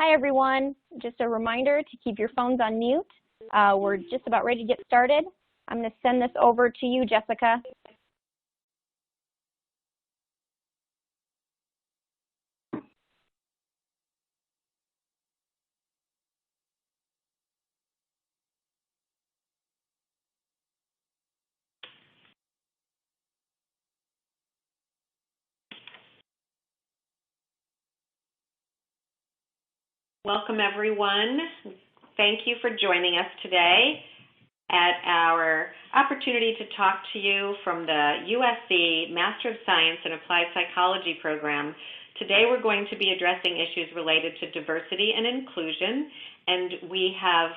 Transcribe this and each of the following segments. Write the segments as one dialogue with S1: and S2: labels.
S1: Hi, everyone. Just a reminder to keep your phones on mute. We're just about ready to get started. I'm going to send this over to you, Jessica.
S2: Welcome, everyone. Thank you for joining us today at our opportunity to talk to you from the USC Master of Science in Applied Psychology program. Today we're going to be addressing issues related to diversity and inclusion, and we have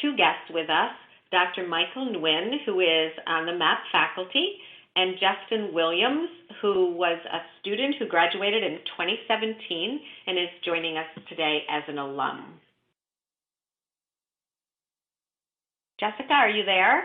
S2: two guests with us, Dr. Michael Nguyen, who is on the MAPP faculty, and Justin Willliams, who was a student who graduated in 2017 and is joining us today as an alum. Jessica, are you there?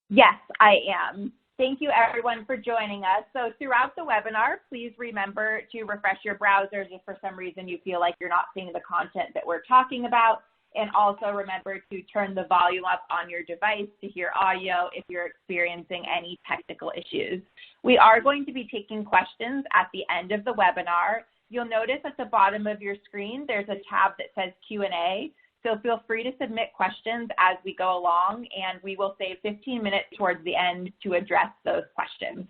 S3: Yes, I am. Thank you, everyone, for joining us. So throughout the webinar, please remember to refresh your browsers if for some reason you feel like you're not seeing the content that we're talking about. And also remember to turn the volume up on your device to hear audio if you're experiencing any technical issues. We are going to be taking questions at the end of the webinar. You'll notice at the bottom of your screen, there's a tab that says Q&A. So feel free to submit questions as we go along, and we will save 15 minutes towards the end to address those questions.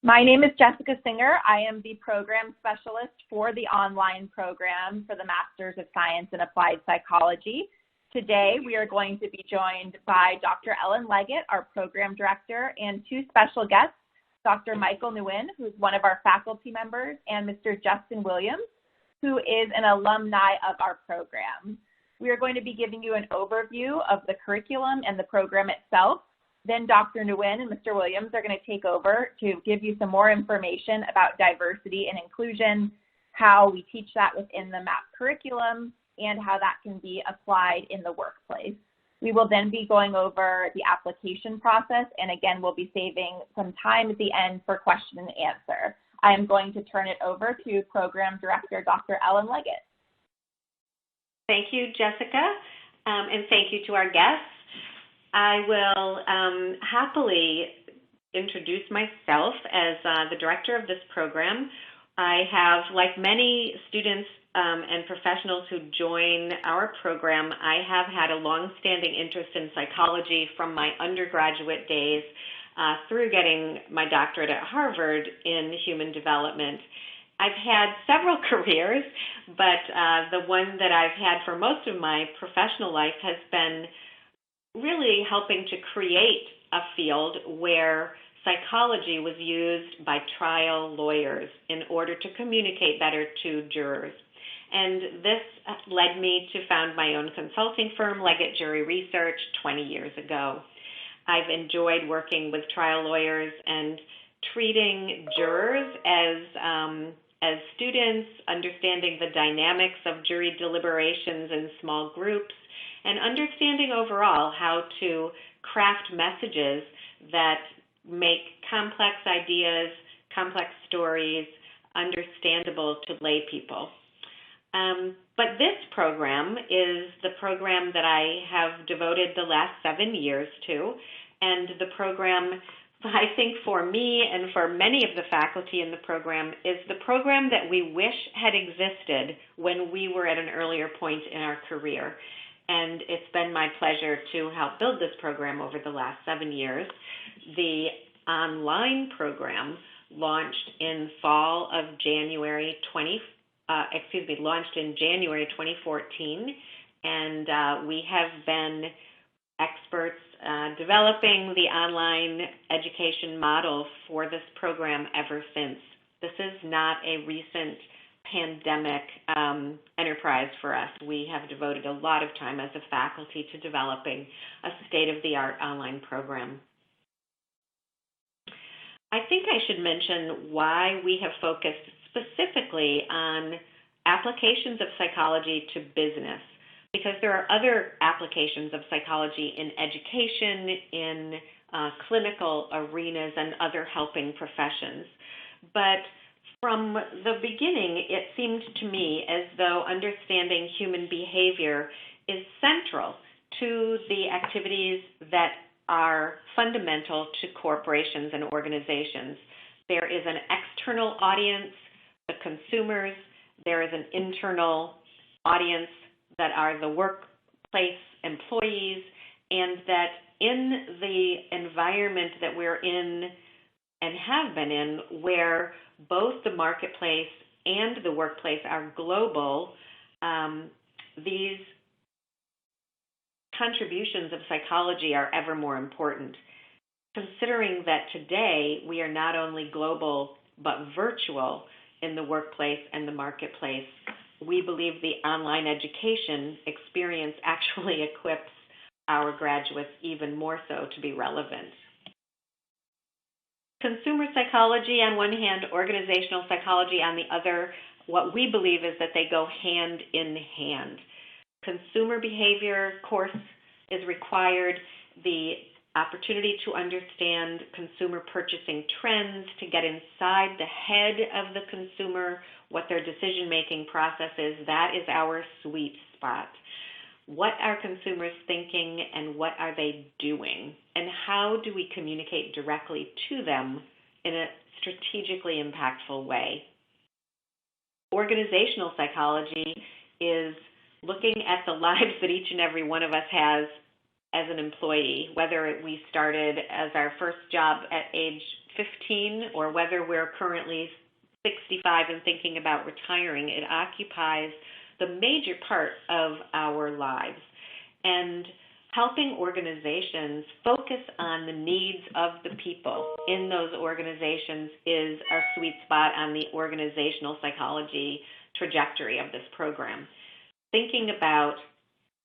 S3: My name is Jessica Singer. I am the program specialist for the online program for the Masters of Science in Applied Psychology. Today, we are going to be joined by Dr. Leggett, our program director, and two special guests, Dr. Michael Nguyen, who is one of our faculty members, and Mr. Justin Willliams, who is an alumni of our program. We are going to be giving you an overview of the curriculum and the program itself. Then Dr. Nguyen and Mr. Williams are going to take over to give you some more information about diversity and inclusion, how we teach that within the MAP curriculum, and how that can be applied in the workplace. We will then be going over the application process, and again, we'll be saving some time at the end for question and answer. I am going to turn it over to Program Director Dr. Leggett.
S2: Thank you, Jessica, and thank you to our guests. I will happily introduce myself as the director of this program. I have, like many students and professionals who join our program, I have had a long-standing interest in psychology from my undergraduate days through getting my doctorate at Harvard in human development. I've had several careers, but the one that I've had for most of my professional life has been really helping to create a field where psychology was used by trial lawyers in order to communicate better to jurors. And this led me to found my own consulting firm, Leggett Jury Research, 20 years ago. I've enjoyed working with trial lawyers and treating jurors as students, understanding the dynamics of jury deliberations in small groups, and understanding overall how to craft messages that make complex ideas, complex stories understandable to lay people. But this program is the program that I have devoted the last 7 years to, and the program, I think for me and for many of the faculty in the program, is the program that we wish had existed when we were at an earlier point in our career. And it's been my pleasure to help build this program over the last 7 years. The online program launched in launched in January 2014, and we have been experts developing the online education model for this program ever since. This is not a recent pandemic enterprise for us. We have devoted a lot of time as a faculty to developing a state-of-the-art online program. I think I should mention why we have focused specifically on applications of psychology to business, because there are other applications of psychology in education, in clinical arenas, and other helping professions. But From the beginning, it seemed to me as though understanding human behavior is central to the activities that are fundamental to corporations and organizations. There is an external audience, the consumers. There is an internal audience that are the workplace employees, and that in the environment that we're in and have been in, where both the marketplace and the workplace are global, these contributions of psychology are ever more important. Considering that today we are not only global but virtual in the workplace and the marketplace, we believe the online education experience actually equips our graduates even more so to be relevant. Consumer psychology on one hand, organizational psychology on the other, what we believe is that they go hand in hand. Consumer behavior course is required, the opportunity to understand consumer purchasing trends, to get inside the head of the consumer, what their decision-making process is, that is our sweet spot. What are consumers thinking and what are they doing? And how do we communicate directly to them in a strategically impactful way? Organizational psychology is looking at the lives that each and every one of us has as an employee, whether we started as our first job at age 15 or whether we're currently 65 and thinking about retiring. It occupies the major part of our lives. And helping organizations focus on the needs of the people in those organizations is our sweet spot on the organizational psychology trajectory of this program. Thinking about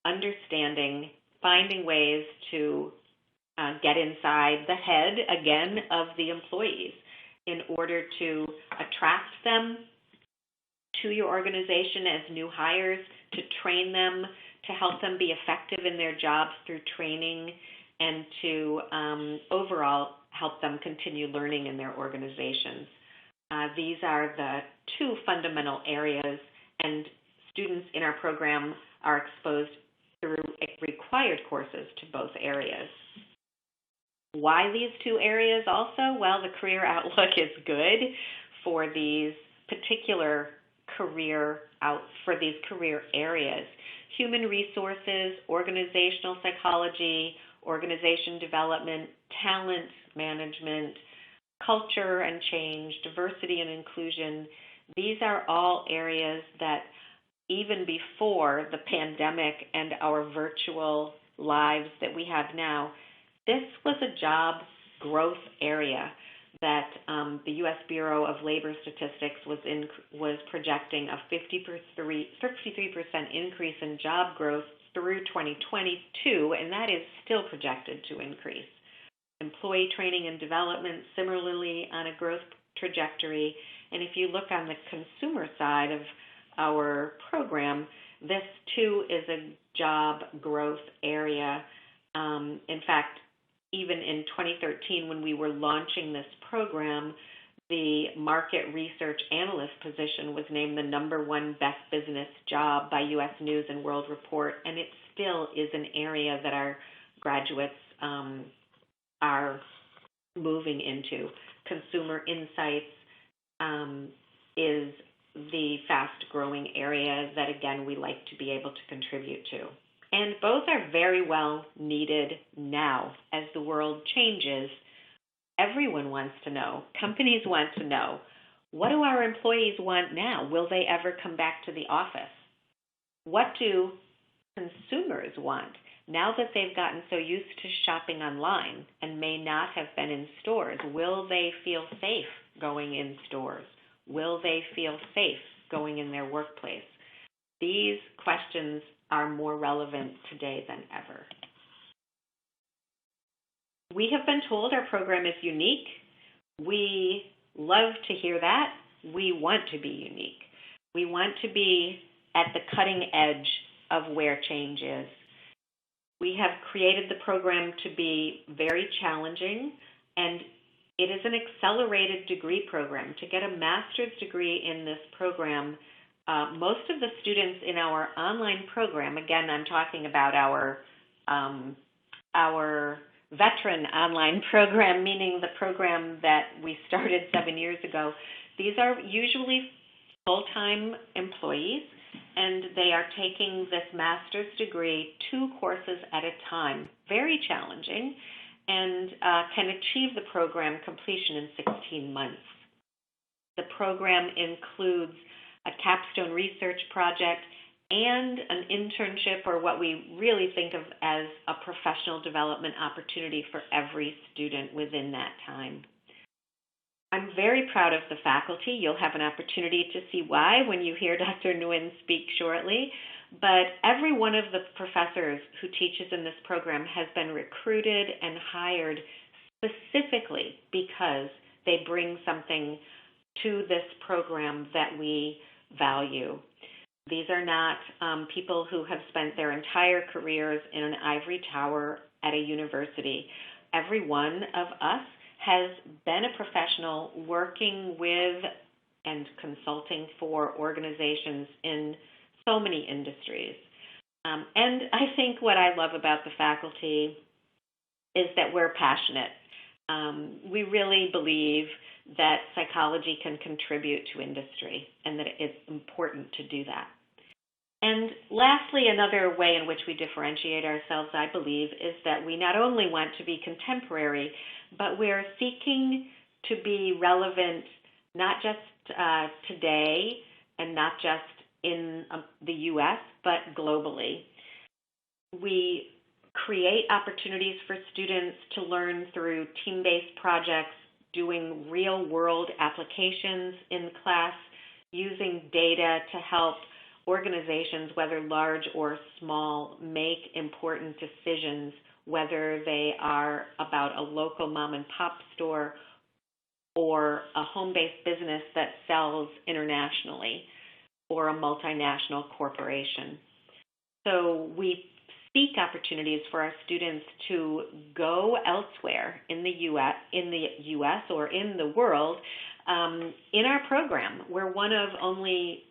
S2: understanding, finding ways to get inside the head, again, of the employees in order to attract them to your organization as new hires, to train them, to help them be effective in their jobs through training, and to overall help them continue learning in their organizations. These are the two fundamental areas, and students in our program are exposed through required courses to both areas. Why these two areas also? Well, the career outlook is good for these particular career areas. Human resources, organizational psychology, organization development, talent management, culture and change, diversity and inclusion. These are all areas that even before the pandemic and our virtual lives that we have now, this was a job growth area that the U.S. Bureau of Labor Statistics was projecting a 53% increase in job growth through 2022, and that is still projected to increase. Employee training and development, similarly on a growth trajectory. And if you look on the consumer side of our program, this too is a job growth area. In fact, even in 2013, when we were launching this program, the market research analyst position was named the #1 best business job by U.S. News and World Report, and it still is an area that our graduates are moving into. Consumer insights is the fast-growing area that, again, we like to be able to contribute to. And both are very well needed now as the world changes. Everyone wants to know, companies want to know, what do our employees want now? Will they ever come back to the office? What do consumers want now that they've gotten so used to shopping online and may not have been in stores? Will they feel safe going in stores? Will they feel safe going in their workplace? These questions are more relevant today than ever. We have been told our program is unique. We love to hear that. We want to be unique. We want to be at the cutting edge of where change is. We have created the program to be very challenging and It is an accelerated degree program. To get a master's degree in this program, most of the students in our online program, again, I'm talking about our veteran online program, meaning the program that we started 7 years ago, these are usually full-time employees, and they are taking this master's degree 2 courses at a time, very challenging, and can achieve the program completion in 16 months. The program includes a capstone research project and an internship, or what we really think of as a professional development opportunity for every student within that time. I'm very proud of the faculty. You'll have an opportunity to see why when you hear Dr. Nguyen speak shortly. But every one of the professors who teaches in this program has been recruited and hired specifically because they bring something to this program that we value. These are not people who have spent their entire careers in an ivory tower at a university. Every one of us has been a professional working with and consulting for organizations in so many industries. And I think what I love about the faculty is that we're passionate. We really believe that psychology can contribute to industry and that it's important to do that. And lastly, another way in which we differentiate ourselves, I believe, is that we not only want to be contemporary, but we're seeking to be relevant not just today and not just in the U.S., but globally. We create opportunities for students to learn through team-based projects, doing real-world applications in class, using data to help organizations, whether large or small, make important decisions, whether they are about a local mom and pop store or a home-based business that sells internationally or a multinational corporation. So we seek opportunities for our students to go elsewhere in the U.S. or in the world in our program. We're one of only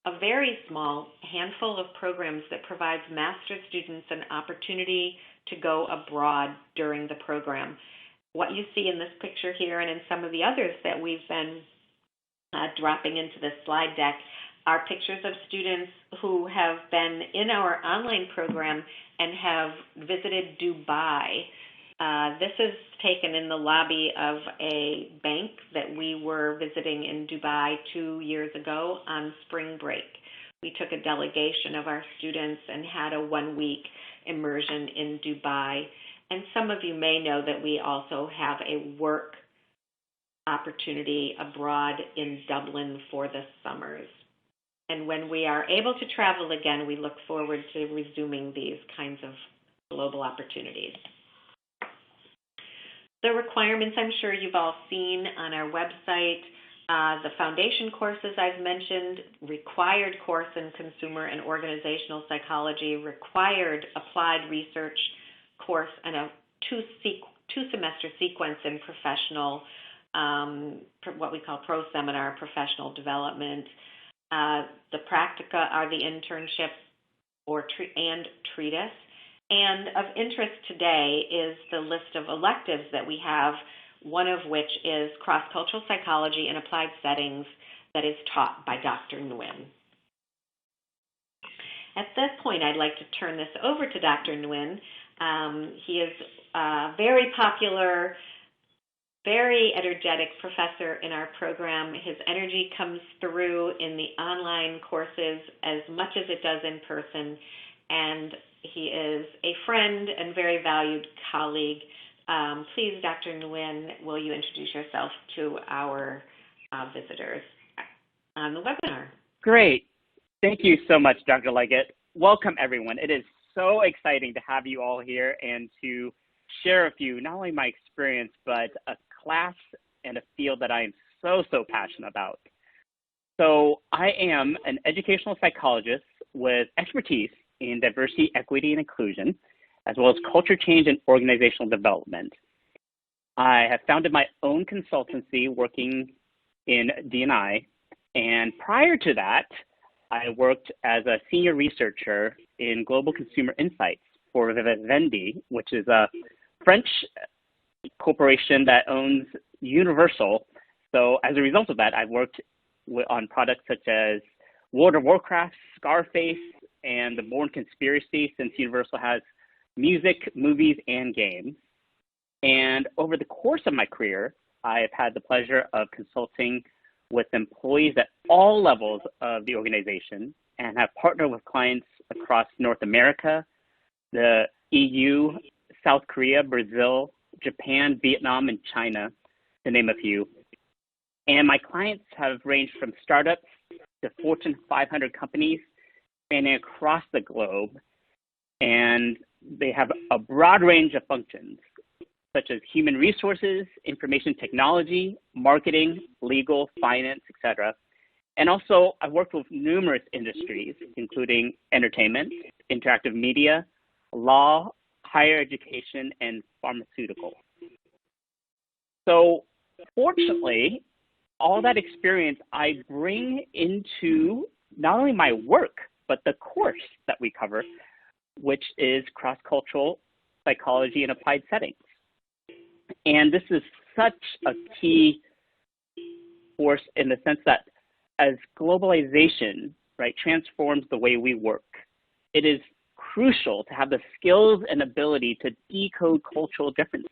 S2: a very small handful of programs that provides master's students an opportunity to go abroad during the program. What you see in this picture here and in some of the others that we've been dropping into the slide deck are pictures of students who have been in our online program and have visited Dubai. This is taken in the lobby of a bank that we were visiting in Dubai 2 years ago on spring break. We took a delegation of our students and had a 1-week immersion in Dubai. And some of you may know that we also have a work opportunity abroad in Dublin for the summers. And when we are able to travel again, we look forward to resuming these kinds of global opportunities. The requirements I'm sure you've all seen on our website, the foundation courses I've mentioned, required course in consumer and organizational psychology, required applied research course, and a two-semester sequence in professional, what we call pro-seminar professional development. The practica are the internship and treatise. And of interest today is the list of electives that we have, one of which is cross-cultural psychology in applied settings that is taught by Dr. Nguyen. At this point, I'd like to turn this over to Dr. Nguyen. He is a very popular, very energetic professor in our program. His energy comes through in the online courses as much as it does in person, and he is a friend and very valued colleague. Please, Dr. Nguyen, will you introduce yourself to our visitors on the webinar?
S4: Great. Thank you so much, Dr. Leggett. Welcome, everyone. It is so exciting to have you all here and to share with you not only my experience, but a class and a field that I am so passionate about. So I am an educational psychologist with expertise in diversity, equity, and inclusion, as well as culture change and organizational development. I have founded my own consultancy working in D&I, and prior to that, I worked as a senior researcher in global consumer insights for Vivendi, which is a French corporation that owns Universal. So as a result of that, I've worked on products such as World of Warcraft, Scarface, and The Bourne Conspiracy, since Universal has music, movies, and games. And over the course of my career, I have had the pleasure of consulting with employees at all levels of the organization and have partnered with clients across North America, the EU, South Korea, Brazil, Japan, Vietnam, and China, to name a few. And my clients have ranged from startups to Fortune 500 companies spanning across the globe, and they have a broad range of functions, such as human resources, information technology, marketing, legal, finance, etc. And also, I've worked with numerous industries, including entertainment, interactive media, law, higher education, and pharmaceutical. So fortunately, all that experience I bring into not only my work, but the course that we cover, which is cross-cultural psychology in applied settings. And this is such a key force in the sense that as globalization, right, transforms the way we work, it is crucial to have the skills and ability to decode cultural differences.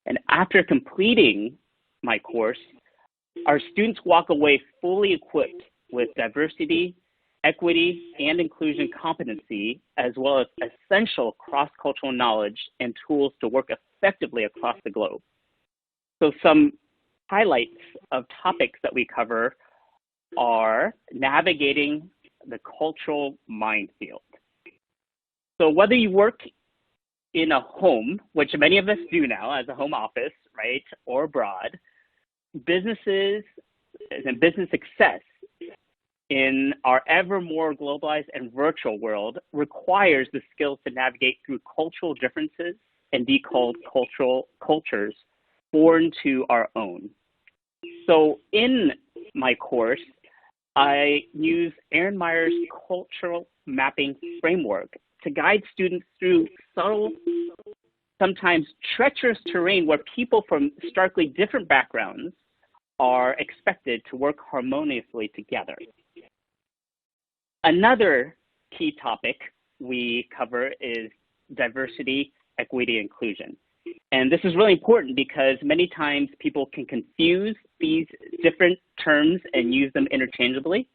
S4: And after completing my course, our students walk away fully equipped with diversity, equity, and inclusion competency, as well as essential cross-cultural knowledge and tools to work effectively across the globe. So some highlights of topics that we cover are navigating the cultural minefield. So whether you work in a home, which many of us do now as a home office, right, or abroad, businesses and business success in our ever more globalized and virtual world requires the skills to navigate through cultural differences and decode cultures foreign to our own. So in my course, I use Aaron Meyer's cultural mapping framework to guide students through subtle, sometimes treacherous terrain where people from starkly different backgrounds are expected to work harmoniously together. Another key topic we cover is diversity, equity, inclusion. And this is really important because many times people can confuse these different terms and use them interchangeably.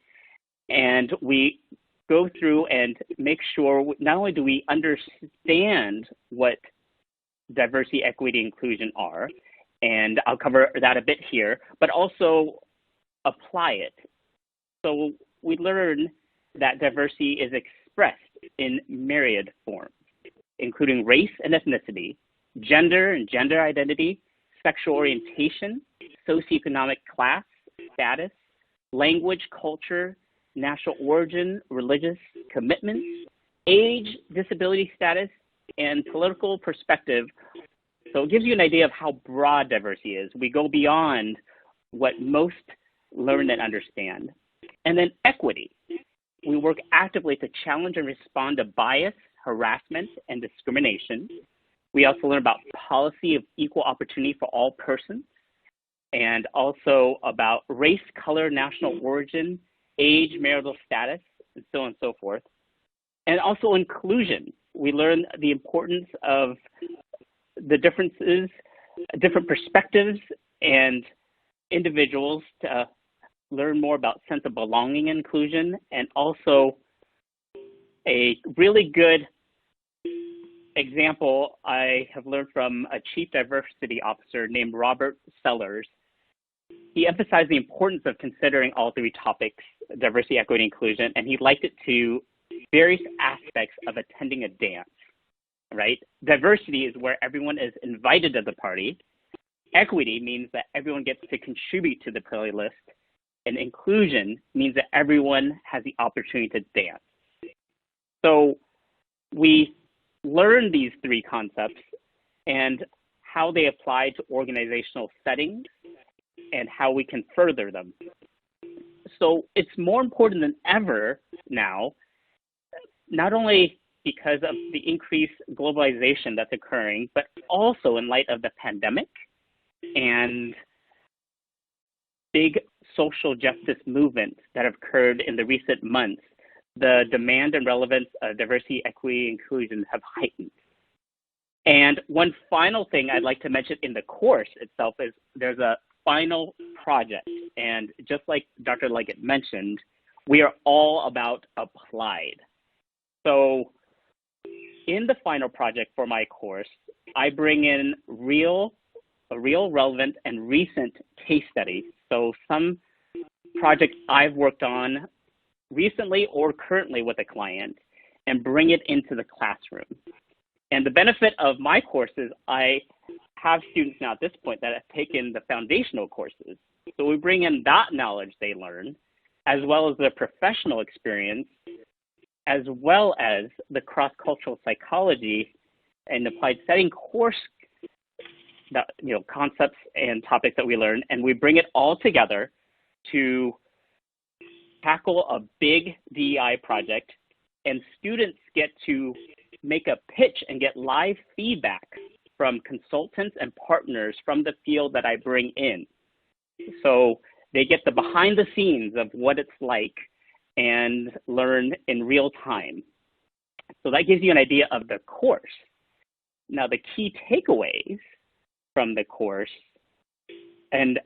S4: And we go through and make sure not only do we understand what diversity, equity, inclusion are, and I'll cover that a bit here, but also apply it. So we learn that diversity is expressed in myriad forms, including race and ethnicity, gender and gender identity, sexual orientation, socioeconomic class, status, language, culture, national origin, religious commitments, age, disability status, and political perspective. So it gives you an idea of how broad diversity is. We go beyond what most learn and understand. And then equity. We work actively to challenge and respond to bias, harassment, and discrimination. We also learn about policy of equal opportunity for all persons, and also about race, color, national origin, age, marital status, and so on and so forth. And also inclusion. We learn the importance of the differences, different perspectives, and individuals to learn more about sense of belonging and inclusion, and also a really good example I have learned from a chief diversity officer named Robert Sellers. He emphasized the importance of considering all three topics, diversity, equity, inclusion, and he liked it to various aspects of attending a dance, right? Diversity is where everyone is invited to the party. Equity means that everyone gets to contribute to the playlist. And inclusion means that everyone has the opportunity to dance. So we learn these three concepts and how they apply to organizational settings, and how we can further them. So it's more important than ever now, not only because of the increased globalization that's occurring, but also in light of the pandemic and big social justice movements that have occurred in the recent months. The demand and relevance of diversity, equity, and inclusion have heightened. And one final thing I'd like to mention in the course itself is there's a final project. And just like Dr. Leggett mentioned, we are all about applied. So in the final project for my course, I bring in a real, relevant, and recent case study. So some project I've worked on recently or currently with a client and bring it into the classroom. And the benefit of my course is I have students now at this point that have taken the foundational courses. So we bring in that knowledge they learn, as well as their professional experience, as well as the cross-cultural psychology and applied setting course that, concepts and topics that we learn, and we bring it all together to tackle a big DEI project, and students get to make a pitch and get live feedback from consultants and partners from the field that I bring in. So they get the behind the scenes of what it's like and learn in real time. So that gives you an idea of the course. Now the key takeaways from the course, and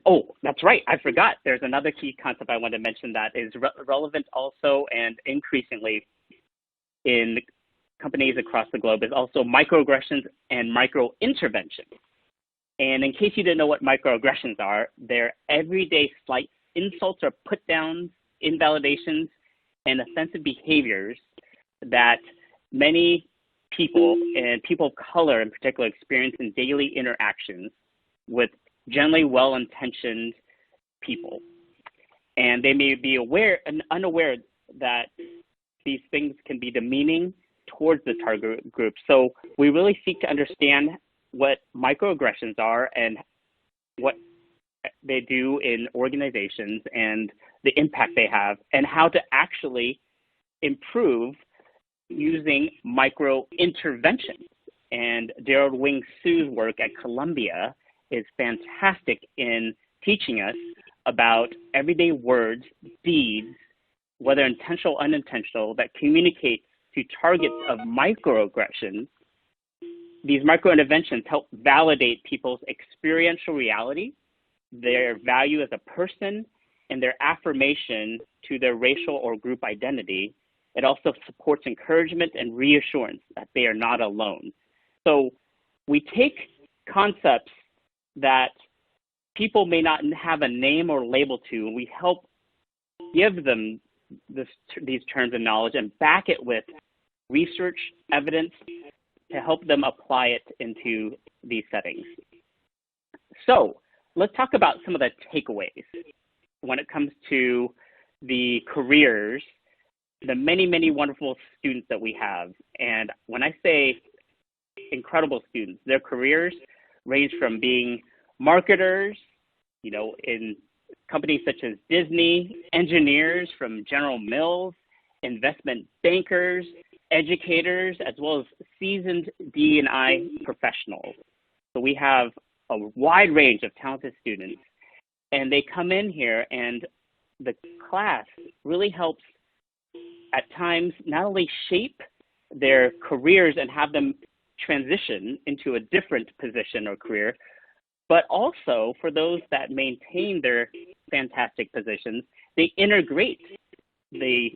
S4: that's right, I forgot, there's another key concept I want to mention that is relevant also and increasingly in companies across the globe is also microaggressions and micro-interventions. And in case you didn't know what microaggressions are, they're everyday slight insults or put-downs, invalidations, and offensive behaviors that many people, and people of color in particular, experience in daily interactions with generally well-intentioned people. And they may be aware and unaware that these things can be demeaning towards the target group. So we really seek to understand what microaggressions are and what they do in organizations and the impact they have, and how to actually improve using micro-interventions. And Daryl Wing Su's work at Columbia is fantastic in teaching us about everyday words, deeds, whether intentional or unintentional, that communicate to targets of microaggressions. These micro-interventions help validate people's experiential reality, their value as a person, and their affirmation to their racial or group identity. It also supports encouragement and reassurance that they are not alone. So we take concepts that people may not have a name or label to, and we help give them these terms of knowledge and back it with research, evidence, to help them apply it into these settings. So let's talk about some of the takeaways when it comes to the careers, the many, many wonderful students that we have. And when I say incredible students, their careers range from being marketers, in companies such as Disney, engineers from General Mills, investment bankers, educators, as well as seasoned D&I professionals. So we have a wide range of talented students, and they come in here, and the class really helps at times not only shape their careers and have them transition into a different position or career, but also for those that maintain their fantastic positions, they integrate the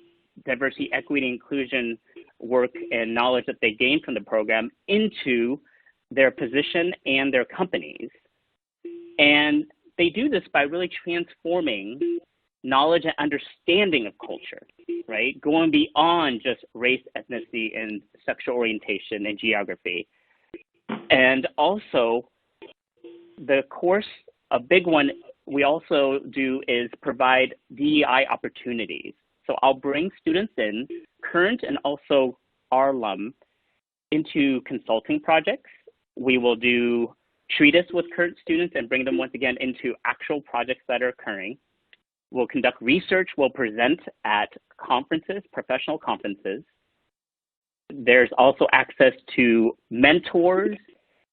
S4: diversity, equity, inclusion work and knowledge that they gain from the program into their position and their companies. And they do this by really transforming knowledge and understanding of culture, right? Going beyond just race, ethnicity, and sexual orientation and geography. And also, the course, a big one we also do is provide DEI opportunities. So I'll bring students in, current and also our alum, into consulting projects. We will do treatise with current students and bring them once again into actual projects that are occurring. We'll conduct research, we'll present at conferences, professional conferences. There's also access to mentors,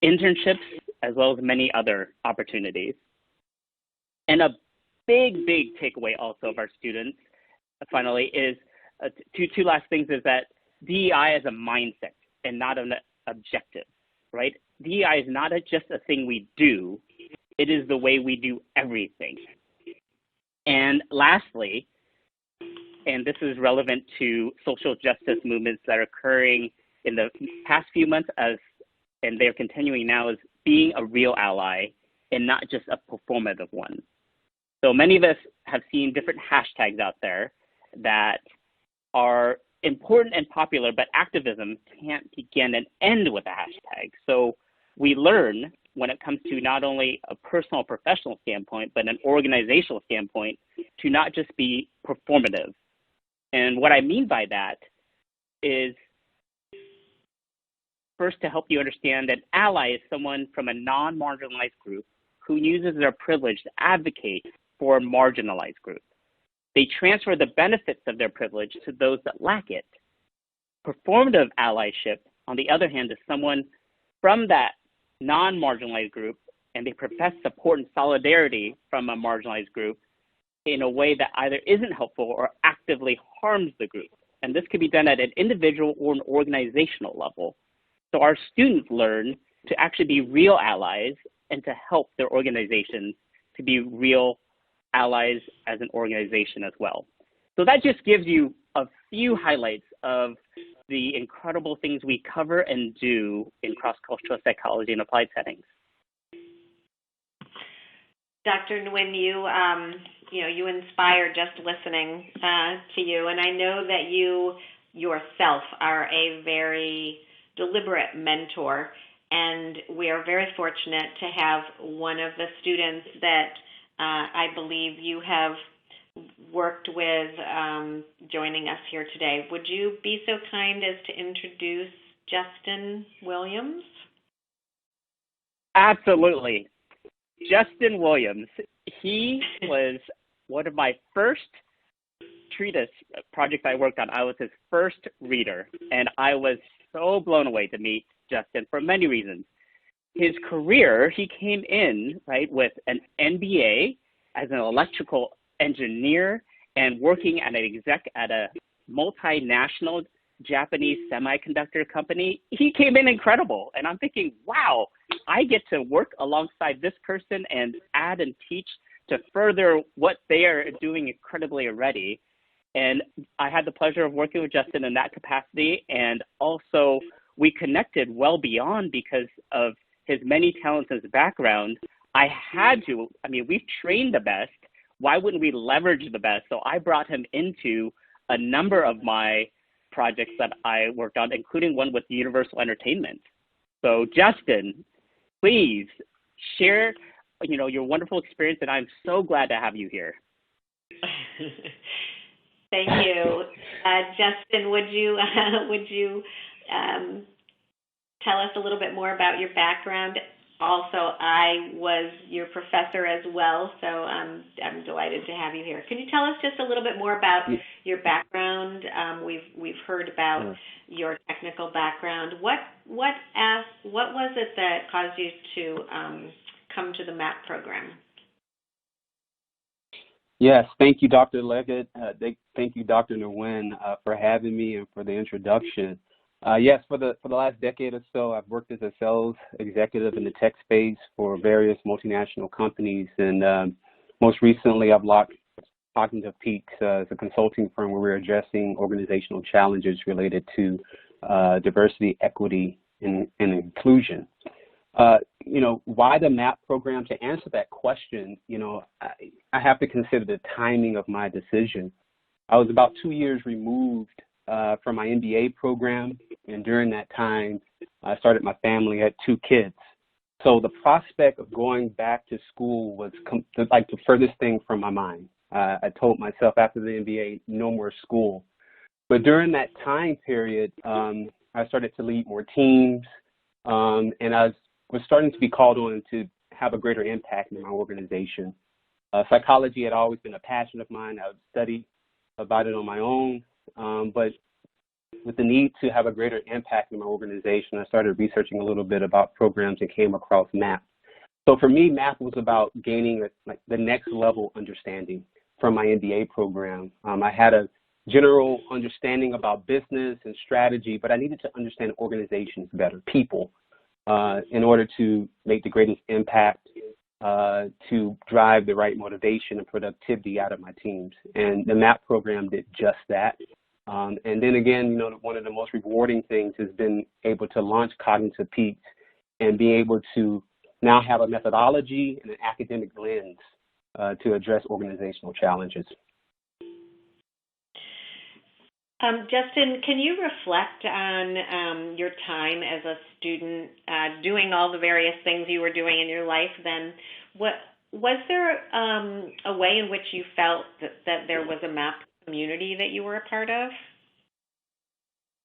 S4: internships, as well as many other opportunities. And a big takeaway also of our students, finally, is two last things is that DEI is a mindset and not an objective, right? DEI is not just a thing we do, it is the way we do everything. And lastly, and this is relevant to social justice movements that are occurring in the past few months and they're continuing now, is being a real ally and not just a performative one. So many of us have seen different hashtags out there that are important and popular, but activism can't begin and end with a hashtag. So we learn when it comes to not only a personal professional standpoint, but an organizational standpoint, to not just be performative. And what I mean by that is, first, to help you understand that ally is someone from a non-marginalized group who uses their privilege to advocate for a marginalized group. They transfer the benefits of their privilege to those that lack it. Performative allyship, on the other hand, is someone from that non-marginalized group, and they profess support and solidarity from a marginalized group in a way that either isn't helpful or actively harms the group. And this can be done at an individual or an organizational level. So our students learn to actually be real allies and to help their organizations to be real allies as an organization as well. So that just gives you a few highlights of the incredible things we cover and do in cross-cultural psychology and applied settings.
S2: Dr. Nguyen, you inspire just listening to you, and I know that you yourself are a very deliberate mentor, and we are very fortunate to have one of the students that I believe you have worked with joining us here today. Would you be so kind as to introduce Justin Willliams?
S4: Absolutely. Justin Willliams, he was one of my first treatise projects I worked on. I was his first reader, and I was so blown away to meet Justin for many reasons. His career, he came in, right, with an MBA as an electrical engineer and working at a multinational Japanese semiconductor company. He came in incredible. And I'm thinking, wow, I get to work alongside this person and add and teach to further what they are doing incredibly already. And I had the pleasure of working with Justin in that capacity. And also we connected well beyond because of his many talents and his background. We've trained the best. Why wouldn't we leverage the best? So I brought him into a number of my projects that I worked on, including one with Universal Entertainment. So Justin, please share, your wonderful experience, and I'm so glad to have you here.
S2: Thank you. Justin, would you tell us a little bit more about your background? Also, I was your professor as well, so I'm delighted to have you here. Can you tell us just a little bit more about your background? We've heard about your technical background. What was it that caused you to come to the MAP program?
S5: Yes, thank you, Dr. Leggett. Thank you, Dr. Nguyen, for having me and for the introduction. Yes, for the last decade or so, I've worked as a sales executive in the tech space for various multinational companies, and most recently, I've locked Cognitive Peaks as a consulting firm where we're addressing organizational challenges related to diversity, equity, and inclusion. Why the MAP program? To answer that question, I have to consider the timing of my decision. I was about 2 years removed from my MBA program, and during that time, I started my family, had 2 kids. So the prospect of going back to school was like the furthest thing from my mind. I told myself after the MBA, no more school. But during that time period, I started to lead more teams, and I was was starting to be called on to have a greater impact in my organization. Psychology had always been a passion of mine. I would study about it on my own, but with the need to have a greater impact in my organization, I started researching a little bit about programs and came across MAP. So for me, MAP was about gaining the next level understanding from my MBA program. I had a general understanding about business and strategy, but I needed to understand organizations better, people, in order to make the greatest impact, to drive the right motivation and productivity out of my teams. And the MAP program did just that. And then again, one of the most rewarding things has been able to launch Cognitive Peaks and be able to now have a methodology and an academic lens to address organizational challenges.
S2: Justin, can you reflect on your time as a student doing all the various things you were doing in your life then? Was there a way in which you felt that there was a MAP community that you were a part of?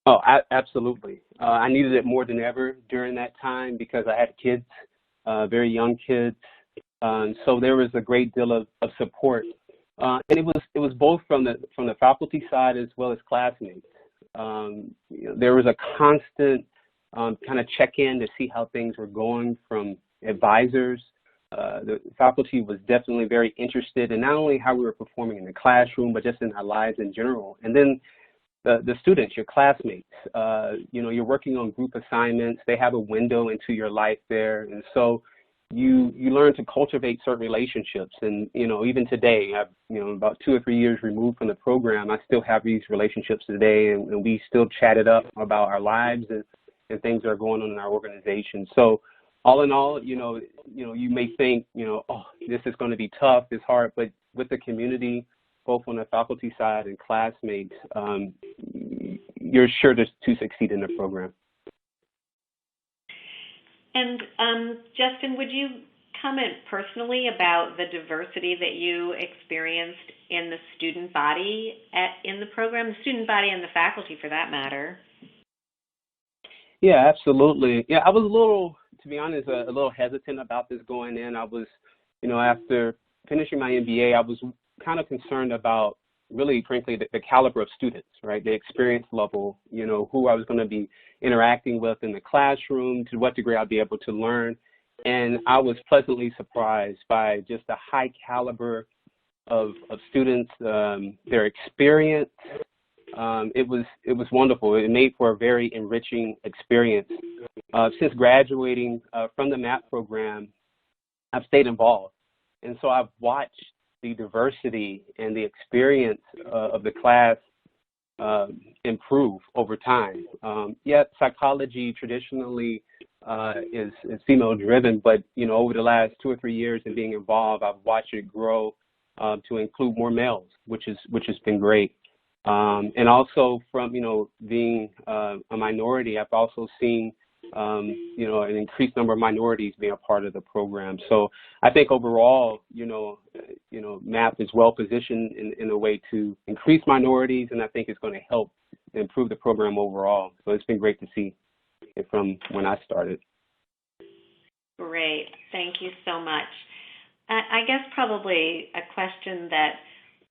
S5: Oh, absolutely. I needed it more than ever during that time because I had kids, very young kids. So there was a great deal of support. And it was both from the faculty side as well as classmates. There was a constant kind of check-in to see how things were going from advisors. The faculty was definitely very interested in not only how we were performing in the classroom, but just in our lives in general. And then the students, your classmates, you're working on group assignments. They have a window into your life there. And so you learn to cultivate certain relationships. And, even today, about 2 or 3 years removed from the program, I still have these relationships today, and we still chat it up about our lives and things that are going on in our organization. So all in all, you may think, oh, this is going to be tough, it's hard, but with the community, both on the faculty side and classmates, you're sure to succeed in the program.
S2: And Justin, would you comment personally about the diversity that you experienced in the student body in the program, the student body and the faculty for that matter?
S5: Yeah, absolutely. Yeah, I was to be honest, a little hesitant about this going in. I was, after finishing my MBA, I was kind of concerned about really, frankly, the caliber of students, right? The experience level, who I was going to be interacting with in the classroom, to what degree I'd be able to learn. And I was pleasantly surprised by just the high caliber of students, their experience. It was wonderful. It made for a very enriching experience. Since graduating from the MAP program, I've stayed involved. And so I've watched the diversity and the experience of the class improve over time. Yet psychology traditionally is female-driven, but over the last 2 or 3 years of being involved, I've watched it grow to include more males, which has been great. And also from being a minority, I've also seen an increased number of minorities being a part of the program. So I think overall, MAP is well positioned in a way to increase minorities, and I think it's going to help improve the program overall. So it's been great to see it from when I started.
S2: Great. Thank you so much. I guess probably a question that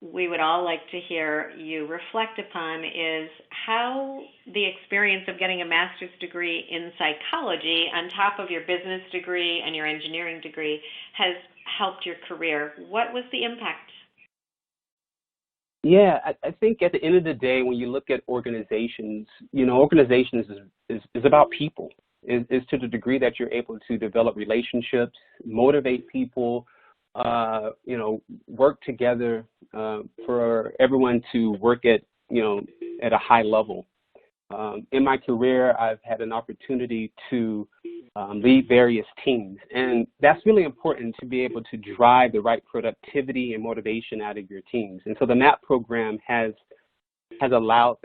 S2: we would all like to hear you reflect upon is how the experience of getting a master's degree in psychology on top of your business degree and your engineering degree has helped your career. What was the impact?
S5: Yeah, I think at the end of the day, when you look at organizations, organizations is about people. Is to the degree that you're able to develop relationships, motivate people, work together for everyone to work at a high level. In my career, I've had an opportunity to lead various teams, and that's really important to be able to drive the right productivity and motivation out of your teams. And so the MAP program has allowed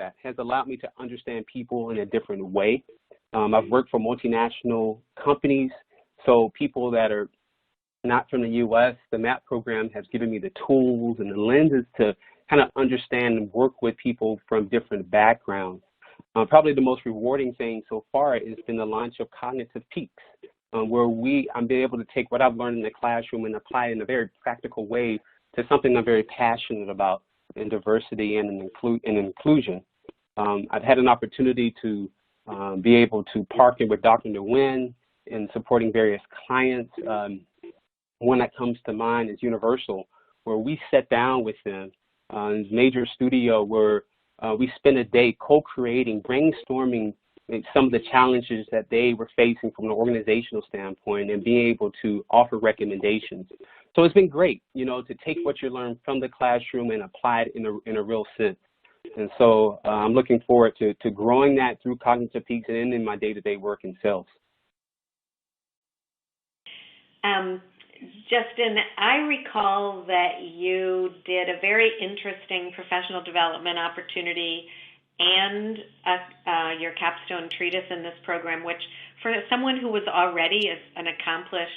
S5: me to understand people in a different way. I've worked for multinational companies, so people that are not from the U.S., the MAP program has given me the tools and the lenses to kind of understand and work with people from different backgrounds. Probably the most rewarding thing so far has been the launch of Cognitive Peaks. where I'm being able to take what I've learned in the classroom and apply it in a very practical way to something I'm very passionate about in diversity and inclusion. I've had an opportunity to be able to partner with Dr. Nguyen in supporting various clients. One that comes to mind is Universal, where we sat down with them in a major studio where we spent a day co-creating, brainstorming some of the challenges that they were facing from an organizational standpoint and being able to offer recommendations. So it's been great, you know, to take what you learn from the classroom and apply it in a real sense. And so I'm looking forward to growing that through Cognitive Peaks and in my day-to-day work in sales.
S2: Justin, I recall that you did a very interesting professional development opportunity and your capstone treatise in this program, which for someone who was already an accomplished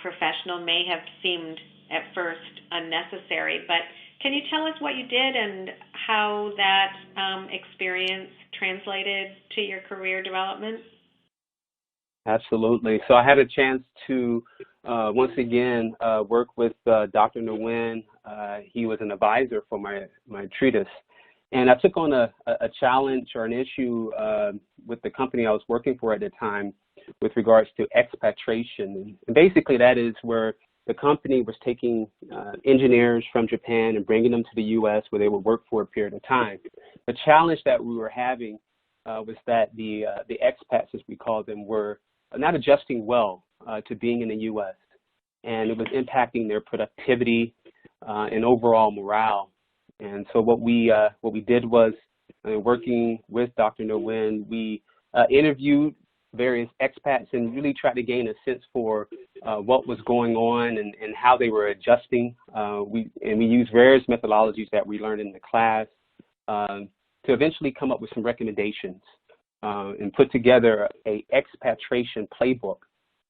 S2: professional may have seemed at first unnecessary. But can you tell us what you did and how that experience translated to your career development?
S5: Absolutely. So I had a chance to, once again, work with Dr. Nguyen. He was an advisor for my treatise. And I took on a challenge or an issue with the company I was working for at the time with regards to expatriation. And basically that is where the company was taking engineers from Japan and bringing them to the U.S. where they would work for a period of time. The challenge that we were having was that the expats, as we call them, were not adjusting well to being in the U.S. And it was impacting their productivity and overall morale. And so what we did was, working with Dr. Nguyen, we interviewed various expats and really tried to gain a sense for what was going on and how they were adjusting. We used various methodologies that we learned in the class to eventually come up with some recommendations and put together a expatriation playbook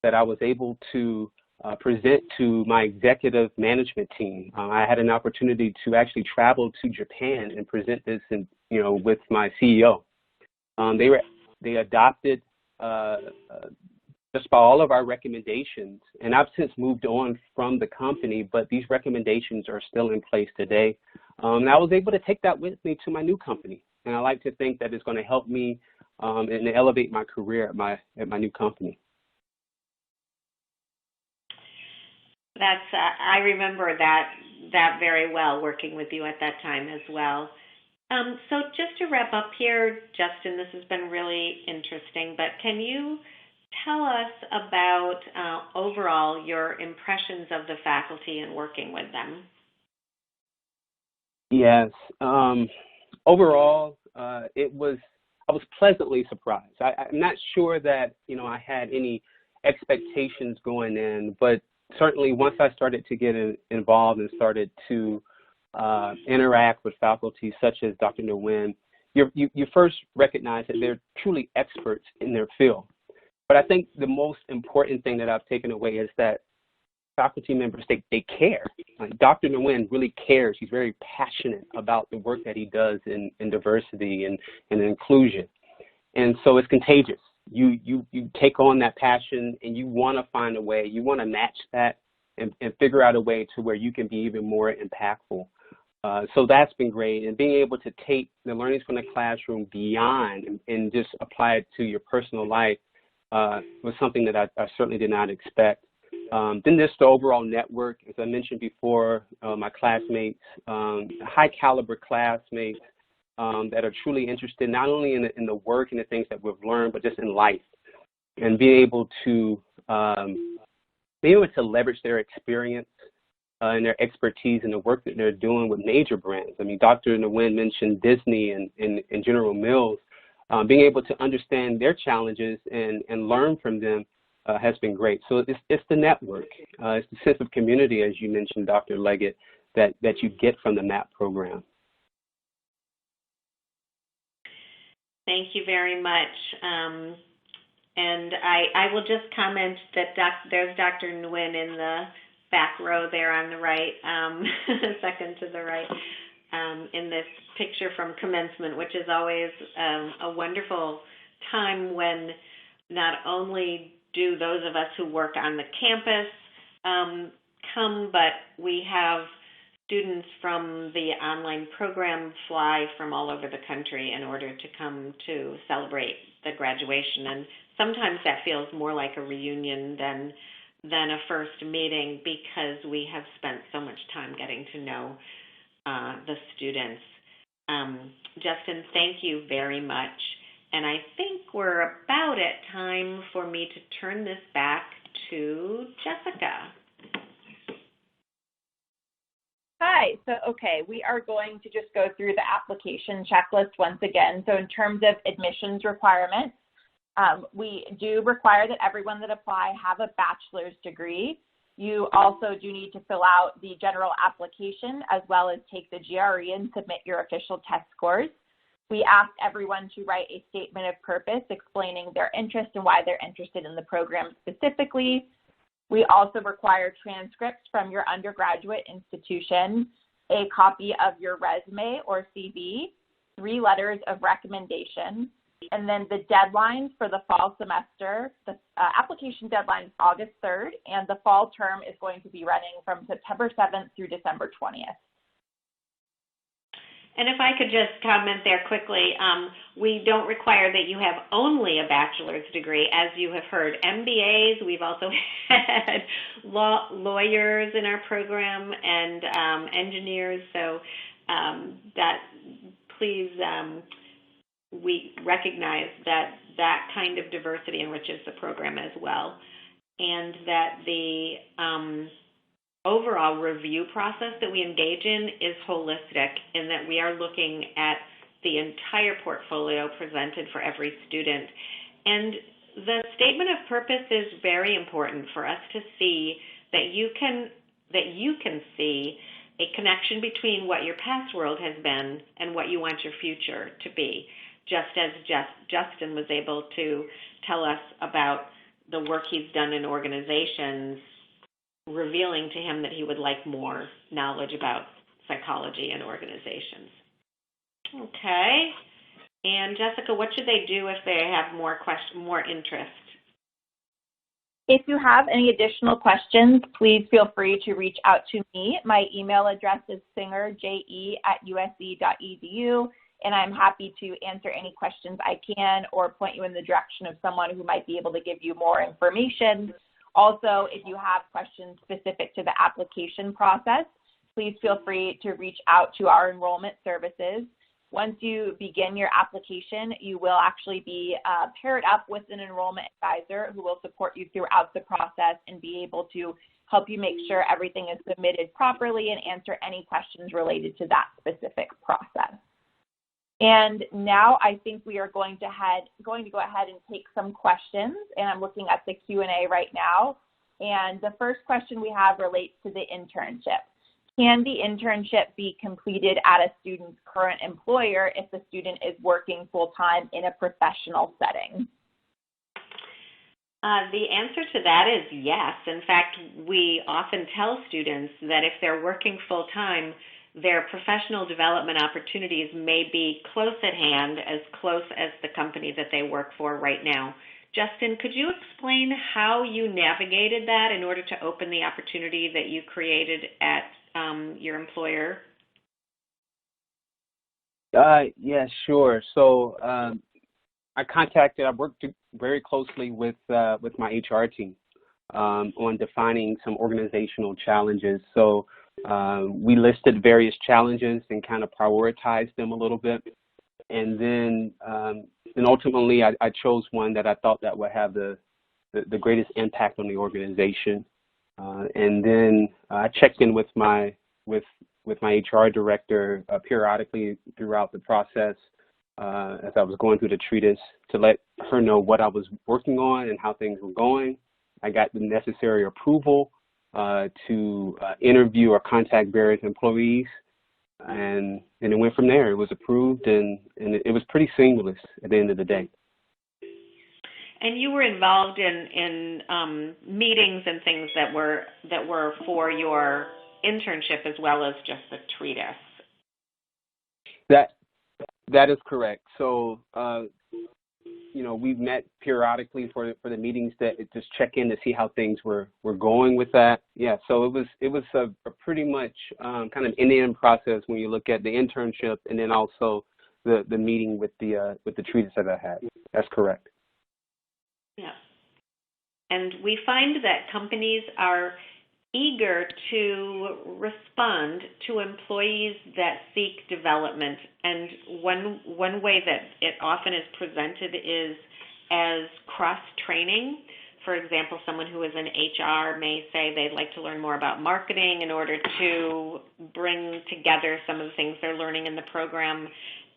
S5: that I was able to present to my executive management team. I had an opportunity to actually travel to Japan and present this, with my CEO. They adopted just about all of our recommendations, and I've since moved on from the company, but these recommendations are still in place today. And I was able to take that with me to my new company, and I like to think that it's going to help me and elevate my career at my new company.
S2: I remember that very well, working with you at that time as well. So just to wrap up here, Justin, this has been really interesting, but can you tell us about overall your impressions of the faculty and working with them?
S5: Yes. Overall, I was pleasantly surprised. I'm not sure that, I had any expectations going in, but certainly once I started to get involved and started to interact with faculty such as Dr. Nguyen, you first recognize that they're truly experts in their field. But I think the most important thing that I've taken away is that faculty members, they care. Like Dr. Nguyen really cares. He's very passionate about the work that he does in diversity and inclusion. And so it's contagious. You take on that passion and you want to find a way, you want to match that and figure out a way to where you can be even more impactful. So that's been great. And being able to take the learnings from the classroom beyond and just apply it to your personal life was something that I certainly did not expect. Then there's the overall network, as I mentioned before, my classmates, high caliber classmates that are truly interested not only in the work and the things that we've learned, but just in life, and being able to leverage their experience and their expertise in the work that they're doing with major brands. I mean, Dr. Nguyen mentioned Disney and General Mills. Being able to understand their challenges and learn from them has been great. So it's the network, it's the sense of community, as you mentioned, Dr. Leggett, that you get from the MAP program.
S2: Thank you very much. And I will just comment that there's Dr. Nguyen in the back row there on the right, second to the right, in this picture from commencement, which is always a wonderful time when not only do those of us who work on the campus come, but we have students from the online program fly from all over the country in order to come to celebrate the graduation. And sometimes that feels more like a reunion than a first meeting, because we have spent so much time getting to know the students. Justin, thank you very much. And I think we're about at time for me to turn this back to Jessica.
S3: Hi, okay, we are going to just go through the application checklist once again. So in terms of admissions requirements, we do require that everyone that apply have a bachelor's degree. You also do need to fill out the general application as well as take the GRE and submit your official test scores. We ask everyone to write a statement of purpose explaining their interest and why they're interested in the program specifically. We also require transcripts from your undergraduate institution, a copy of your resume or CV, 3 letters of recommendation, and then the deadline for the fall semester. The application deadline is August 3rd, and the fall term is going to be running from September 7th through December 20th.
S2: And if I could just comment there quickly, we don't require that you have only a bachelor's degree. As you have heard, MBAs, we've also had lawyers in our program and engineers, so that please, we recognize that kind of diversity enriches the program as well, and that the overall review process that we engage in is holistic, in that we are looking at the entire portfolio presented for every student. And the statement of purpose is very important for us to see that you can see a connection between what your past world has been and what you want your future to be, just as Justin was able to tell us about the work he's done in organizations, revealing to him that he would like more knowledge about psychology and organizations. Okay. And Jessica, what should they do if they have more interest?
S3: If you have any additional questions, please feel free to reach out to me. My email address is singerje@usc.edu, and I'm happy to answer any questions I can or point you in the direction of someone who might be able to give you more information. Also, if you have questions specific to the application process, please feel free to reach out to our enrollment services. Once you begin your application, you will actually be paired up with an enrollment advisor who will support you throughout the process and be able to help you make sure everything is submitted properly and answer any questions related to that specific process. And now I think we are going to go ahead and take some questions, and I'm looking at the Q&A right now. And the first question we have relates to the internship. Can the internship be completed at a student's current employer if the student is working full-time in a professional setting?
S2: The answer to that is yes. In fact, we often tell students that if they're working full-time, their professional development opportunities may be close at hand, as close as the company that they work for right now. Justin, could you explain how you navigated that in order to open the opportunity that you created at your employer?
S5: Yeah, sure. So I worked very closely with my HR team on defining some organizational challenges. So we listed various challenges and kind of prioritized them a little bit. And then ultimately I chose one that I thought that would have the greatest impact on the organization. And then I checked in with my HR director periodically throughout the process as I was going through the treatise to let her know what I was working on and how things were going. I got the necessary approval to interview or contact various employees, and it went from there. It was approved, and it was pretty seamless at the end of the day.
S2: And you were involved in meetings and things that were for your internship as well as just the treatise.
S5: That is correct. So we've met periodically for the meetings that just check in to see how things were going with that. Yeah, so it was a pretty much kind of end-to-end process when you look at the internship and then also the meeting with the treatise that I had. That's correct.
S2: Yeah, and we find that companies are eager to respond to employees that seek development. And one way that it often is presented is as cross-training. For example, someone who is in HR may say they'd like to learn more about marketing in order to bring together some of the things they're learning in the program.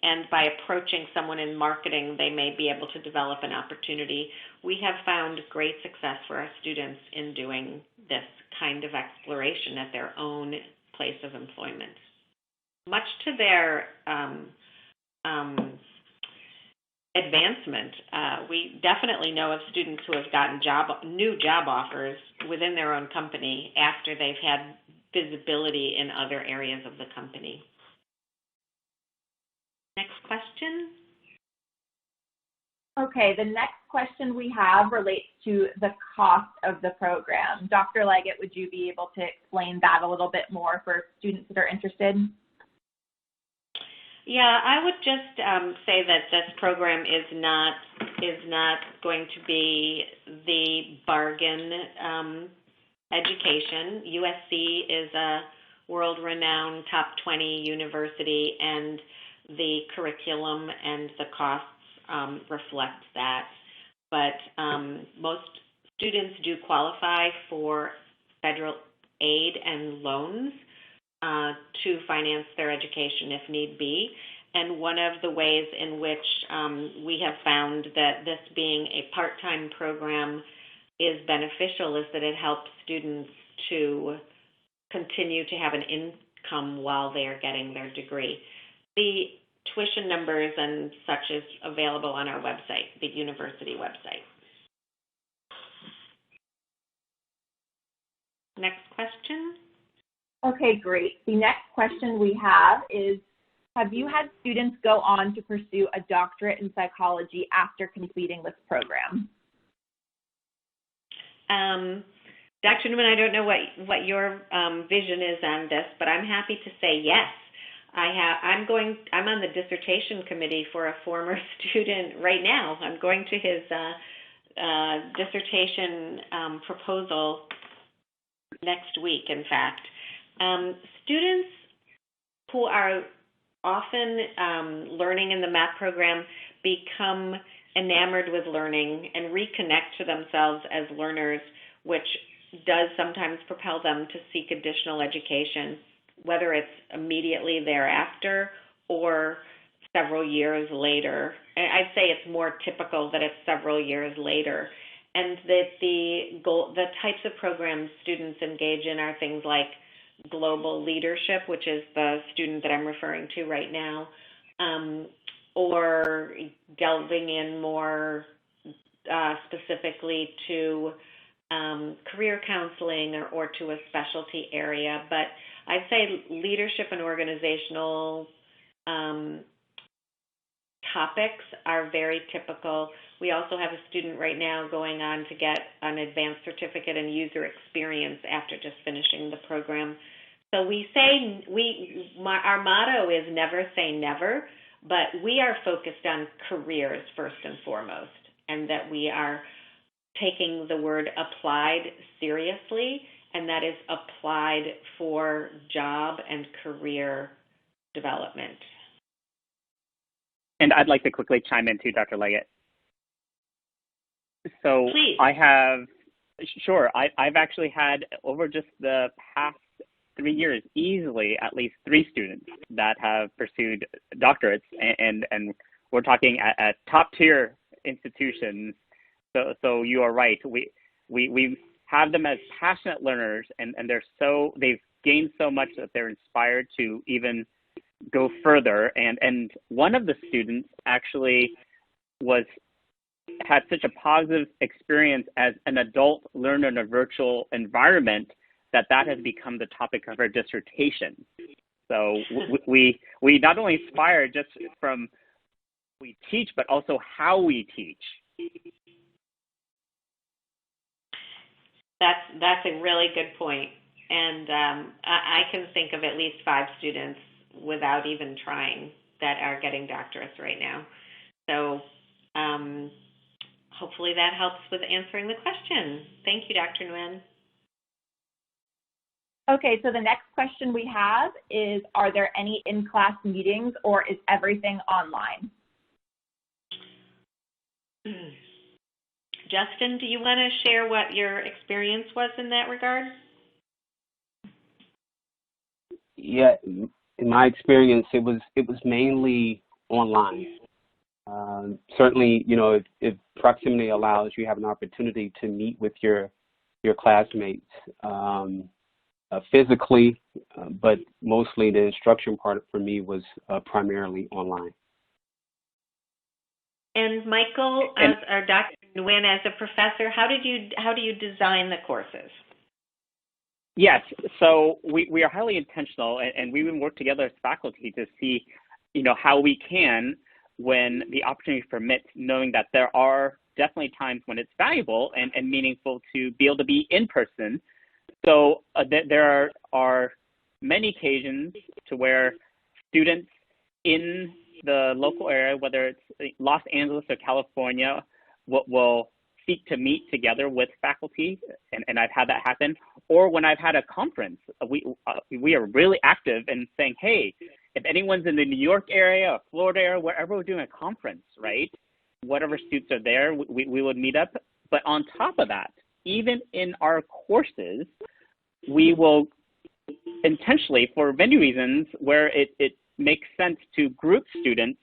S2: And by approaching someone in marketing, they may be able to develop an opportunity. We have found great success for our students in doing this kind of exploration at their own place of employment. Much to their advancement, we definitely know of students who have gotten new job offers within their own company after they've had visibility in other areas of the company. Next question.
S3: Okay, the next question we have relates to the cost of the program. Dr. Leggett, would you be able to explain that a little bit more for students that are interested?
S2: Yeah, I would just say that this program is not going to be the bargain education. USC is a world-renowned top 20 university, and the curriculum and the costs reflect that. But most students do qualify for federal aid and loans to finance their education if need be. And one of the ways in which we have found that this being a part-time program is beneficial is that it helps students to continue to have an income while they are getting their degree. The tuition numbers and such is available on our website, the university website. Next question.
S3: Okay, great. The next question we have is, have you had students go on to pursue a doctorate in psychology after completing this program? Dr.
S2: Nguyen, I don't know what your vision is on this, but I'm happy to say yes. I'm on the dissertation committee for a former student right now. I'm going to his dissertation proposal next week, in fact. Students who are often learning in the MAP program become enamored with learning and reconnect to themselves as learners, which does sometimes propel them to seek additional education, whether it's immediately thereafter or several years later. I'd say it's more typical that it's several years later. And that the types of programs students engage in are things like global leadership, which is the student that I'm referring to right now, or delving in more specifically to career counseling or to a specialty area. But I'd say leadership and organizational topics are very typical. We also have a student right now going on to get an advanced certificate in user experience after just finishing the program. So our motto is never say never, but we are focused on careers first and foremost, and that we are taking the word applied seriously, and that is applied for job and career development.
S4: And I'd like to quickly chime in too, Dr. Leggett. So
S2: please.
S4: I've actually had over just the past 3 years, easily at least 3 students that have pursued doctorates, and we're talking at top tier institutions. So you are right. We have them as passionate learners, and they've gained so much that they're inspired to even go further. And one of the students actually had such a positive experience as an adult learner in a virtual environment that has become the topic of her dissertation. So we not only inspire just from we teach, but also how we teach.
S2: That's a really good point. And I can think of at least 5 students without even trying that are getting doctorates right now. So hopefully that helps with answering the question. Thank you, Dr. Nguyen.
S3: Okay, so the next question we have is, are there any in-class meetings or is everything online?
S2: Justin, do you want to share what your experience was in that regard?
S5: Yeah, in my experience, it was mainly online. Certainly, you know, if proximity allows, you have an opportunity to meet with your classmates physically, but mostly the instruction part for me was primarily online.
S2: And Michael, or Dr. Nguyen, as a professor, how do you design the courses?
S4: Yes, so we are highly intentional, and we would work together as faculty to see, you know, how we can, when the opportunity permits, knowing that there are definitely times when it's valuable and meaningful to be able to be in person. So there are many occasions to where students in the local area, whether it's Los Angeles or California, will seek to meet together with faculty, and I've had that happen. Or when I've had a conference, we are really active in saying, hey, if anyone's in the New York area or Florida area, wherever we're doing a conference, right, whatever students are there, we would meet up. But on top of that, even in our courses, we will intentionally, for many reasons, where it makes sense to group students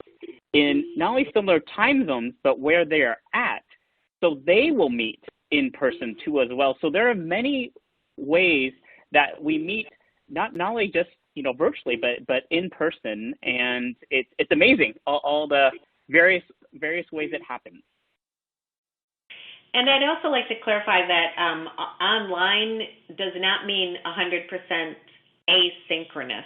S4: in not only similar time zones, but where they are at, so they will meet in person too as well. So there are many ways that we meet, not only just, you know, virtually, but in person, and it's amazing all the various ways it happens.
S2: And I'd also like to clarify that online does not mean 100% asynchronous.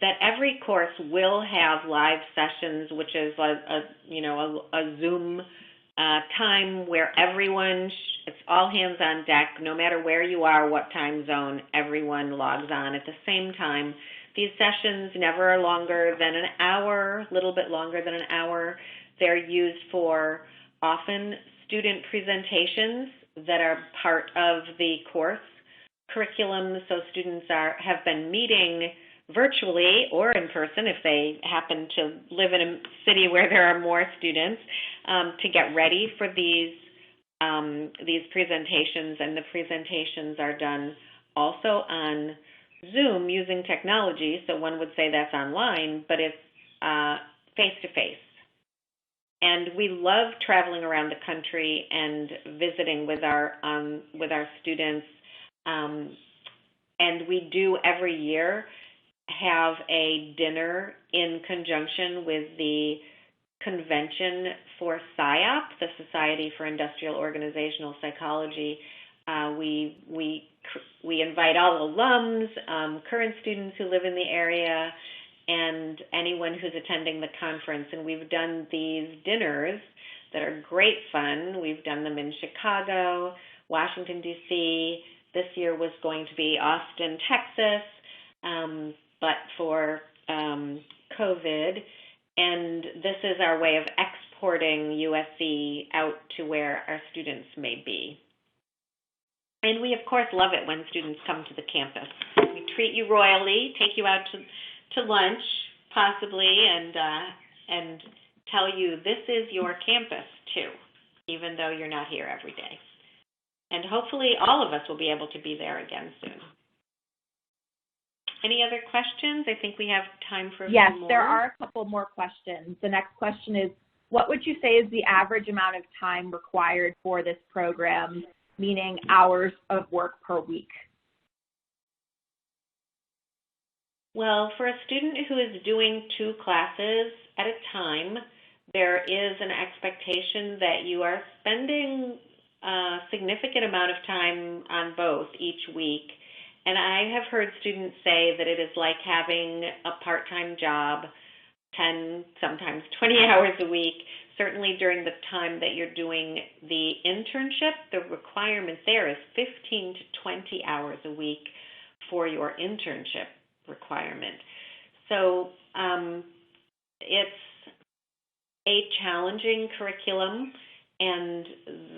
S2: That every course will have live sessions, which is a Zoom time where everyone, it's all hands on deck, no matter where you are, what time zone, everyone logs on at the same time. These sessions never are longer than an hour, a little bit longer than an hour. They're used for often student presentations that are part of the course curriculum, so students have been meeting virtually or in person if they happen to live in a city where there are more students, to get ready for these presentations. And the presentations are done also on Zoom using technology, so one would say that's online, but it's face-to-face. And we love traveling around the country and visiting with our students. And we do every year have a dinner in conjunction with the convention for SIOP, the Society for Industrial Organizational Psychology. We invite all alums, current students who live in the area, and anyone who's attending the conference. And we've done these dinners that are great fun. We've done them in Chicago, Washington, D.C. This year was going to be Austin, Texas, but for COVID. And this is our way of exporting USC out to where our students may be. And we, of course, love it when students come to the campus. We treat you royally, take you out to lunch, possibly, and tell you this is your campus, too, even though you're not here every day. And hopefully all of us will be able to be there again soon. Any other questions? I think we have time for a few more.
S3: Yes, there are a couple more questions. The next question is, what would you say is the average amount of time required for this program, meaning hours of work per week?
S2: Well, for a student who is doing 2 classes at a time, there is an expectation that you are spending a significant amount of time on both each week. And I have heard students say that it is like having a part-time job 10, sometimes 20 hours a week. Certainly during the time that you're doing the internship, the requirement there is 15 to 20 hours a week for your internship requirement. So it's a challenging curriculum, and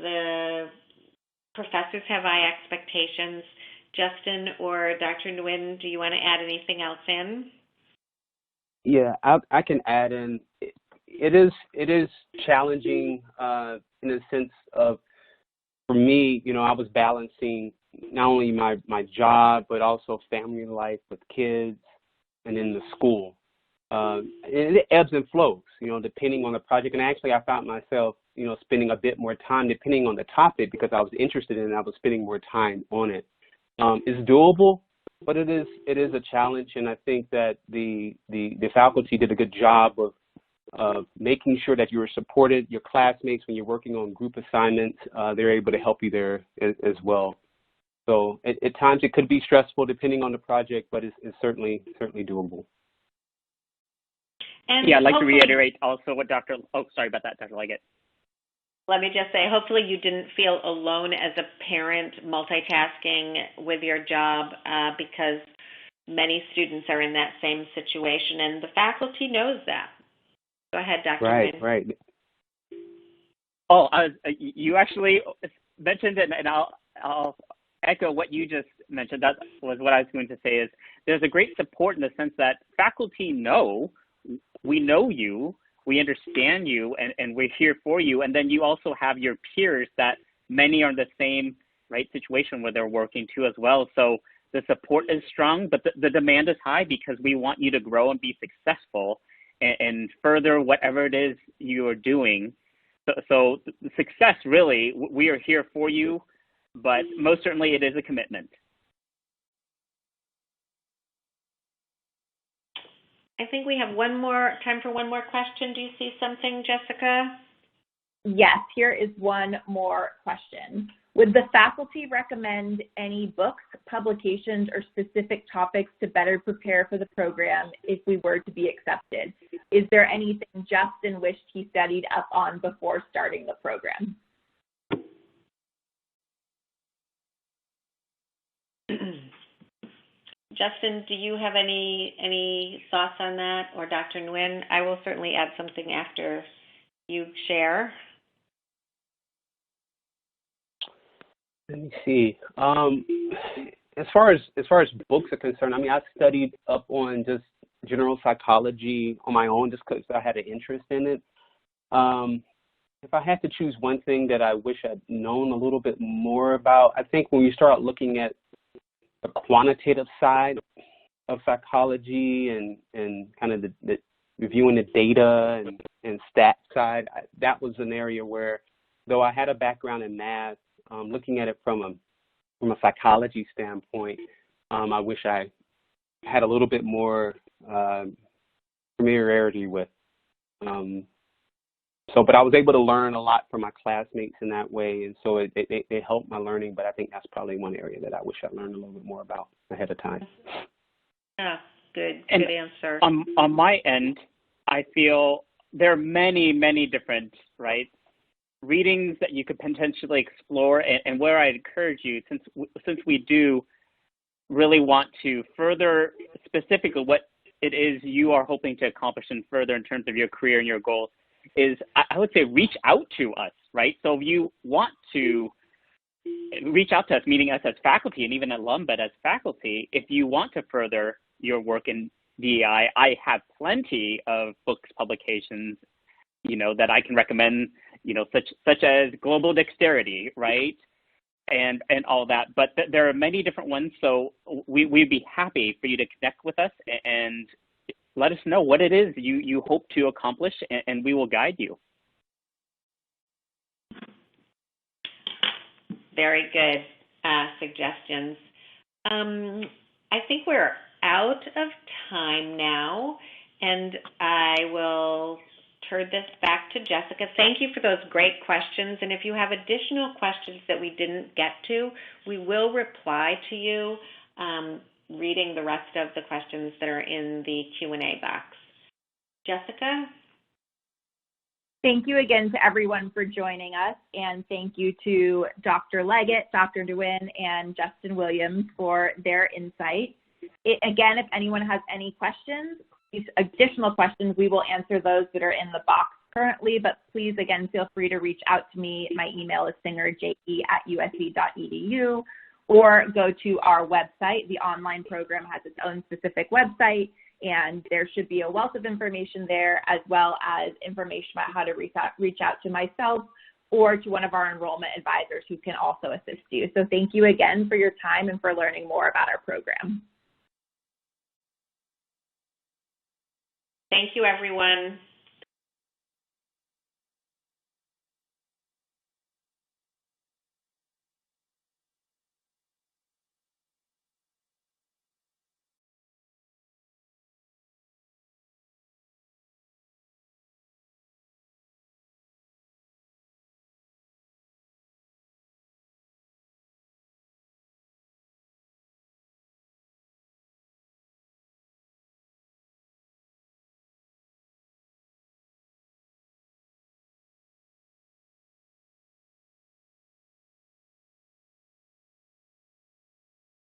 S2: the professors have high expectations. Justin or Dr. Nguyen, do you want to add anything else in?
S5: Yeah, I can add in. It is challenging in the sense of, for me, I was balancing not only my job but also family life with kids and in the school. And it ebbs and flows, depending on the project. And actually, I found myself, spending a bit more time depending on the topic because I was interested in it. I was spending more time on it. It's doable, but it is a challenge, and I think that the faculty did a good job of making sure that you were supported. Your classmates, when you're working on group assignments, they're able to help you there as well. So at times it could be stressful depending on the project, but it's certainly doable.
S2: And
S4: yeah, I'd like to reiterate also what sorry about that, Dr. Leggett.
S2: Let me just say, hopefully you didn't feel alone as a parent multitasking with your job because many students are in that same situation, and the faculty knows that. Go ahead, Dr. Nguyen.
S5: Right.
S4: Oh, you actually mentioned it, and I'll echo what you just mentioned. That was what I was going to say is there's a great support in the sense that faculty we know you, we understand you, and we're here for you. And then you also have your peers that many are in the same situation where they're working too as well. So the support is strong, but the demand is high because we want you to grow and be successful and further whatever it is you are doing. So the success, really, we are here for you, but most certainly it is a commitment.
S2: I think we have time for one more question. Do you see something, Jessica?
S3: Yes, here is one more question. Would the faculty recommend any books, publications, or specific topics to better prepare for the program if we were to be accepted? Is there anything Justin wished he studied up on before starting the program?
S2: Justin, do you have any thoughts on that, or Dr. Nguyen? I will certainly add something after you share.
S5: Let me see. As far as books are concerned, I studied up on just general psychology on my own just because I had an interest in it. If I had to choose one thing that I wish I'd known a little bit more about, I think when you start looking at the quantitative side of psychology and kind of the reviewing the data and stats side, that was an area where, though I had a background in math, looking at it from a psychology standpoint, I wish I had a little bit more familiarity with. But I was able to learn a lot from my classmates in that way, and so it helped my learning. But I think that's probably one area that I wish I learned a little bit more about ahead of time.
S2: Yeah, good answer.
S4: On my end, I feel there are many different readings that you could potentially explore, and where I'd encourage you, since we do really want to further specifically what it is you are hoping to accomplish and further in terms of your career and your goals, is I would say reach out to us, So if you want to reach out to us, meaning us as faculty and even alum, but as faculty, if you want to further your work in DEI, I have plenty of books, publications, that I can recommend, such as Global Dexterity, and all that. But there are many different ones, so we'd be happy for you to connect with us and let us know what it is you hope to accomplish, and we will guide you.
S2: Very good suggestions. I think we're out of time now, and I will turn this back to Jessica. Thank you for those great questions, and if you have additional questions that we didn't get to, we will reply to you reading the rest of the questions that are in the Q&A box. Jessica?
S3: Thank you again to everyone for joining us, and thank you to Dr. Leggett, Dr. Nguyen, and Justin Willliams for their insight. Again, if anyone has any questions, additional questions, we will answer those that are in the box currently, but please, again, feel free to reach out to me. My email is singerje@usc.edu, or go to our website. The online program has its own specific website, and there should be a wealth of information there, as well as information about how to reach out to myself or to one of our enrollment advisors who can also assist you. So thank you again for your time and for learning more about our program.
S2: Thank you, everyone.